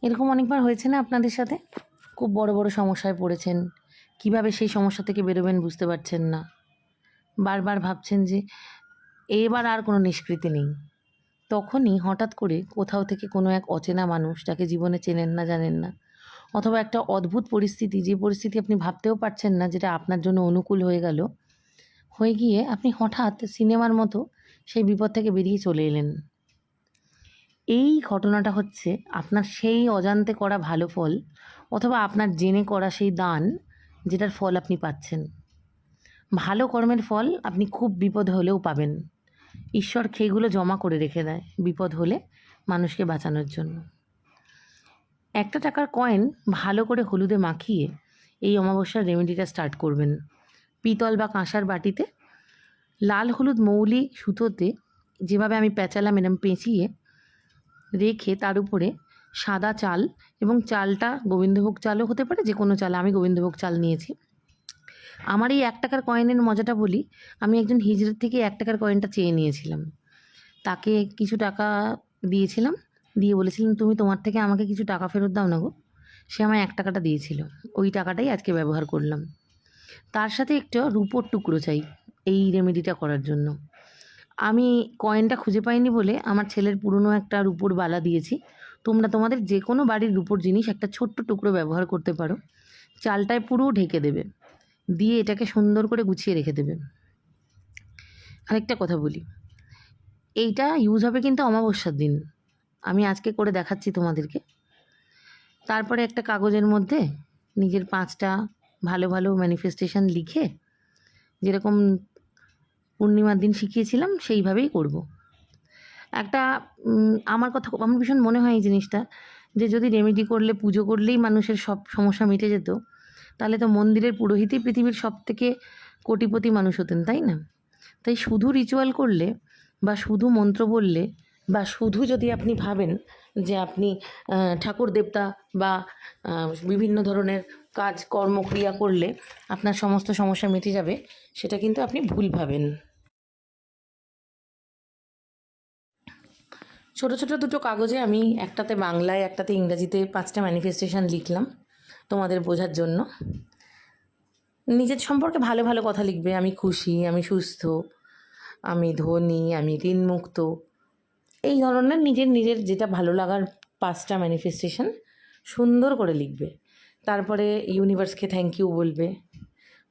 এরকম অনেকবার হয়েছে না আপনাদের সাথে? খুব বড় বড় সমস্যায় পড়েছেন, কিভাবে সেই সমস্যা থেকে বেরোবেন বুঝতে পারছেন না, বারবার ভাবছেন যে এবার আর কোনো নিষ্কৃতি নেই। তখনই হঠাৎ করে কোথাও থেকে কোনো এক অচেনা মানুষ, যাকে জীবনে চেনেন না জানেন না, অথবা একটা অদ্ভুত পরিস্থিতি, যে পরিস্থিতি আপনি ভাবতেও পারছেন না, যেটা আপনার জন্য অনুকূল হয়ে গেল, হয়ে গিয়ে আপনি হঠাৎ সিনেমার মতো সেই বিপদ থেকে বেরিয়ে চলে এলেন। এই ঘটনাটা হচ্ছে আপনার সেই অজান্তে করা ভালো ফল, অথবা আপনার জেনে করা সেই দান, যেটার ফল আপনি পাচ্ছেন। ভালো কর্মের ফল আপনি খুব বিপদ হলেও পাবেন। ঈশ্বর সেইগুলো জমা করে রেখে দেয় বিপদ হলে মানুষকে বাঁচানোর জন্য। 1 টাকার কয়েন ভালো করে হলুদে মাখিয়ে এই অমাবস্যার রেমেডিটা স্টার্ট করবেন। পিতল বা কাঁসার বাটিতে লাল হলুদ মৌলি সুতোতে যেভাবে আমি পেঁচালাম এরম পেঁচিয়ে রেখে তার উপরে সাদা চাল, এবং চালটা গোবিন্দভোগ চালও হতে পারে, যে কোনো চাল, আমি গোবিন্দভোগ চাল নিয়েছি। আমার এই 1 টাকার কয়েনের মজাটা বলি। আমি একজন হিজড়ার থেকে 1 টাকার কয়েনটা চেয়ে নিয়েছিলাম। তাকে কিছু টাকা দিয়েছিলাম, দিয়ে বলেছিলাম তুমি তোমার থেকে আমাকে কিছু টাকা ফেরত দাও না গো। সে আমায় 1 টাকাটা দিয়েছিল, ওই টাকাটাই আজকে ব্যবহার করলাম। তার সাথে একটা রূপোর টুকরো চাই এই রেমেডিটা করার জন্য। আমি কয়েনটা খুঁজে পাইনি বলে আমার ছেলের পুরনো একটা রূপোর বালা দিয়েছি। তোমরা তোমাদের যে কোনো বাড়ির রূপোর জিনিস একটা ছোট্ট টুকরো ব্যবহার করতে পারো। চালটায় পুরো ঢেকে দেবে, দিয়ে এটাকে সুন্দর করে গুছিয়ে রেখে দেবে। আরেকটা কথা বলি, এইটা ইউজ হবে কিন্তু অমাবস্যার দিন। আমি আজকে করে দেখাচ্ছি তোমাদেরকে। তারপরে একটা কাগজের মধ্যে নিজের 5টা ভালো ভালো ম্যানিফেস্টেশন লিখে, যেরকম পূর্ণিমার দিন শিখিয়েছিলাম সেইভাবেই করব। একটা আমার ভীষণ মনে হয় এই জিনিসটা, যে যদি রেমেডি করলে, পুজো করলেই মানুষের সব সমস্যা মিটে যেত, তাহলে তো মন্দিরের পুরোহিতই পৃথিবীর সবথেকে কোটিপতি মানুষ হতেন, তাই না? তাই শুধু রিচুয়াল করলে, বা শুধু মন্ত্র বললে, বা শুধু যদি আপনি ভাবেন যে আপনি ঠাকুর দেবতা বা বিভিন্ন ধরনের কাজ কর্মক্রিয়া করলে আপনার সমস্ত সমস্যা মিটে যাবে, সেটা কিন্তু আপনি ভুল ভাবেন। ছোট ছোট দুটো কাগজে আমি একটাতে বাংলায় একটাতে ইংরাজিতে 5টা ম্যানিফেস্টেশন লিখলাম তোমাদের বোঝার জন্য। নিজের সম্পর্কে ভালো ভালো কথা লিখবে, আমি খুশি, আমি সুস্থ, আমি ধনী, আমি ঋণমুক্ত, এই ধরনের নিজের নিজের যেটা ভালো লাগার 5টা ম্যানিফেস্টেশন সুন্দর করে লিখবে। তারপরে ইউনিভার্সকে থ্যাংক ইউ বলবে,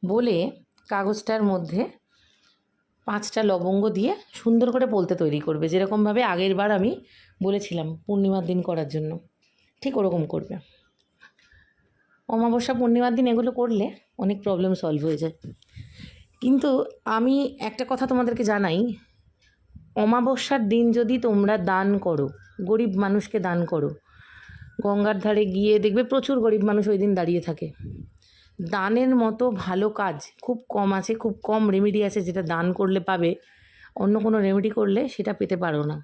বলে কাগজটার মধ্যে 5টা লবঙ্গ দিয়ে সুন্দর করে পোলতে তৈরি করবে, যেরকমভাবে আগের বার আমি বলেছিলাম পূর্ণিমার দিন করার জন্য, ঠিক ওরকম করবে। অমাবস্যা পূর্ণিমার দিন এগুলো করলে অনেক প্রবলেম সলভ হয়ে যায়। কিন্তু আমি একটা কথা তোমাদেরকে জানাই, অমাবস্যার দিন যদি তোমরা দান করো, গরিব মানুষকে দান করো, গঙ্গার ধারে গিয়ে দেখবে প্রচুর গরিব মানুষ ওই দিন দাঁড়িয়ে থাকে। দানের মতো ভালো কাজ খুব কম আছে, খুব কম রেমেডি আছে যেটা দান করলে পাবে, অন্য কোনো রেমেডি করলে সেটা পেতে পারো না।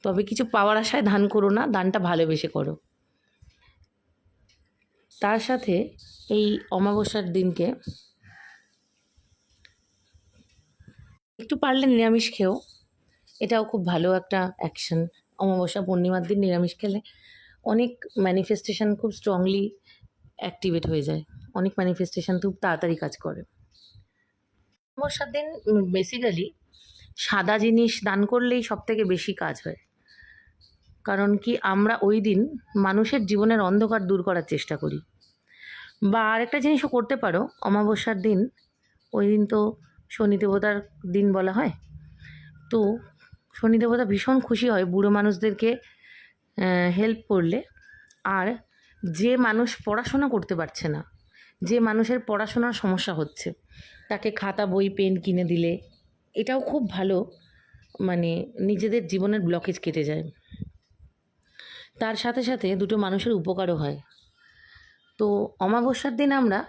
তবে কিছু পাওয়ার আশায় দান করো না, দানটা ভালোবেসে করো। তার সাথে এই অমাবস্যার দিনকে একটু পারলে নিরামিষ খেও, এটাও খুব ভালো একটা অ্যাকশন। অমাবস্যা পূর্ণিমার দিন নিরামিষ খেলে অনেক ম্যানিফেস্টেশন খুব স্ট্রংলি অ্যাক্টিভেট হয়ে যায়, অনেক ম্যানিফেস্টেশন খুব তাড়াতাড়ি কাজ করে। অমাবস্যার দিন বেসিক্যালি সাদা জিনিস দান করলেই সবথেকে বেশি কাজ হয়। কারণ কি, আমরা ওই দিন মানুষের জীবনের অন্ধকার দূর করার চেষ্টা করি। বা আরেকটা জিনিসও করতে পারো, অমাবস্যার দিন, ওই দিন তো শনি দেবতার দিন বলা হয়, তো শনি দেবতা ভীষণ খুশি হয় বুড়ো মানুষদেরকে হেল্প করলে। আর যে মানুষ পড়াশোনা করতে পারছে না, যে মানুষের পড়াশোনার সমস্যা হচ্ছে, তাকে খাতা বই পেন কিনে দিলে এটাও খুব ভালো, মানে নিজেদের জীবনের ব্লকেজ কেটে যায়। তার সাথে সাথে দুটো মানুষের উপকারও হয়। তো অমাবস্যার দিন আমরা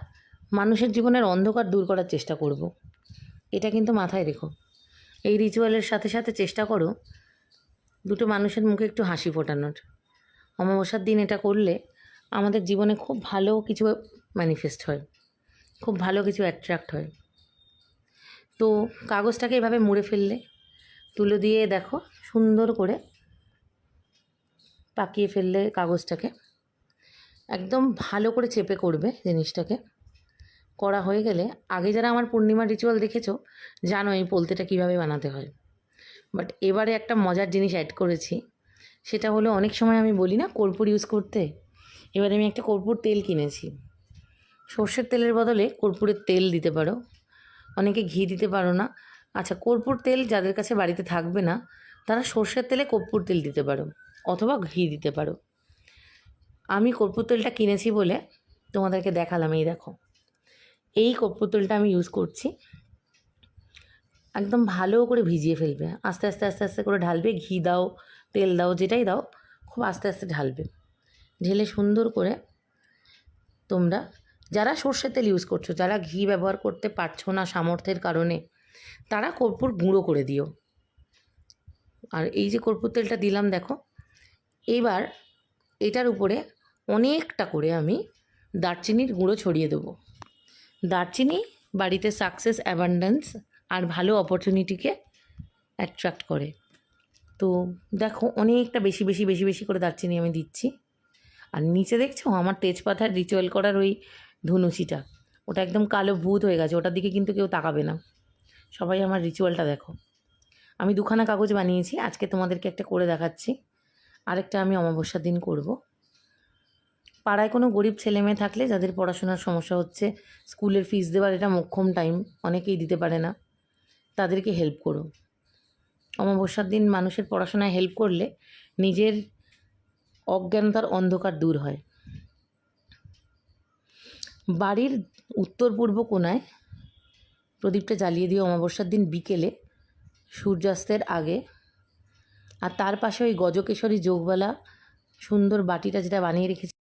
মানুষের জীবনের অন্ধকার দূর করার চেষ্টা করব, এটা কিন্তু মাথায় রেখো। এই রিচুয়ালের সাথে সাথে চেষ্টা করো দুটো মানুষের মুখে একটু হাসি ফোটানোর। অমাবস্যার দিন এটা করলে আমাদের জীবনে খুব ভালো কিছু ম্যানিফেস্ট হয়, খুব ভালো কিছু অ্যাট্রাক্ট হয়। তো কাগজটাকে এভাবে মুড়ে ফেললে, তুলে দিয়ে দেখো সুন্দর করে পাকিয়ে ফেললে কাগজটাকে একদম ভালো করে চেপে করবে জিনিসটাকে। করা হয়ে গেলে আগে যারা আমার পূর্ণিমা রিচুয়াল দেখেছো জানো এই পোলতেটা কীভাবে বানাতে হয়। বাট এবারে একটা মজার জিনিস অ্যাড করেছি, সেটা হলো অনেক সময় আমি বলি না কর্পূর ইউজ করতে, এবারে আমি একটা কর্পূর তেল কিনেছি। সর্ষের তেলের বদলে কর্পূরের তেল দিতে পারো, অনেকে ঘি দিতে পারো না। আচ্ছা, কর্পূর তেল যাদের কাছে বাড়িতে থাকবে না তারা সর্ষের তেলে কর্পূর তেল দিতে পারো অথবা ঘি দিতে পারো। আমি কর্পূর তেলটা কিনেছি বলে তোমাদেরকে দেখালাম। এই দেখো, এই কর্পূর তেলটা আমি ইউজ করছি। একদম ভালো করে ভিজিয়ে ফেলবে, আস্তে আস্তে আস্তে আস্তে করে ঢালবে। ঘি দাও, তেল দাও, যেটাই দাও খুব আস্তে আস্তে ঢালবে। ঢেলে সুন্দর করে তোমরা যারা সর্ষের তেল ইউজ করছো, যারা ঘি ব্যবহার করতে পারছো না সামর্থ্যের কারণে, তারা কর্পূর গুঁড়ো করে দিও। আর এই যে কর্পূর তেলটা দিলাম দেখো, এবার এটার উপরে অনেকটা করে আমি দারচিনির গুঁড়ো ছড়িয়ে দেবো। দারচিনি বাড়িতে সাকসেস, অ্যাবান্ডেন্স আর ভালো অপরচুনিটিকে অ্যাট্রাক্ট করে। তো দেখো অনেকটা বেশি বেশি বেশি বেশি করে দারচিনি আমি দিচ্ছি। আর নিচে দেখছো আমার তেজপাতার রিচুয়াল করার ওই ধনুচিটা, ওটা একদম কালো ভূত হয়ে গেছে, ওটার দিকে কিন্তু কেউ তাকাবে না। সবাই আমার রিচুয়ালটা দেখো। আমি দুখানা কাগজ বানিয়েছি, আজকে তোমাদেরকে একটা করে দেখাচ্ছি, আরেকটা আমি অমাবস্যার দিন করব। পাড়ায় কোনো গরিব ছেলে মেয়ে থাকলে যাদের পড়াশোনার সমস্যা হচ্ছে, স্কুলের ফিস দেওয়ার এটা মোক্ষম টাইম, অনেকেই দিতে পারে না, তাদেরকে হেল্প করো। অমাবস্যার দিন মানুষের পড়াশোনায় হেল্প করলে নিজের অজ্ঞানতার অন্ধকার দূর হয়। বাড়ির উত্তর পূর্ব কোণায় প্রদীপটা জ্বালিয়ে দিও অমাবস্যার দিন বিকেলে সূর্যাস্তের আগে। আর তার পাশে ওই গজকেশরী যোগওয়ালা সুন্দর বাটিটা যেটা বানিয়ে রেখেছি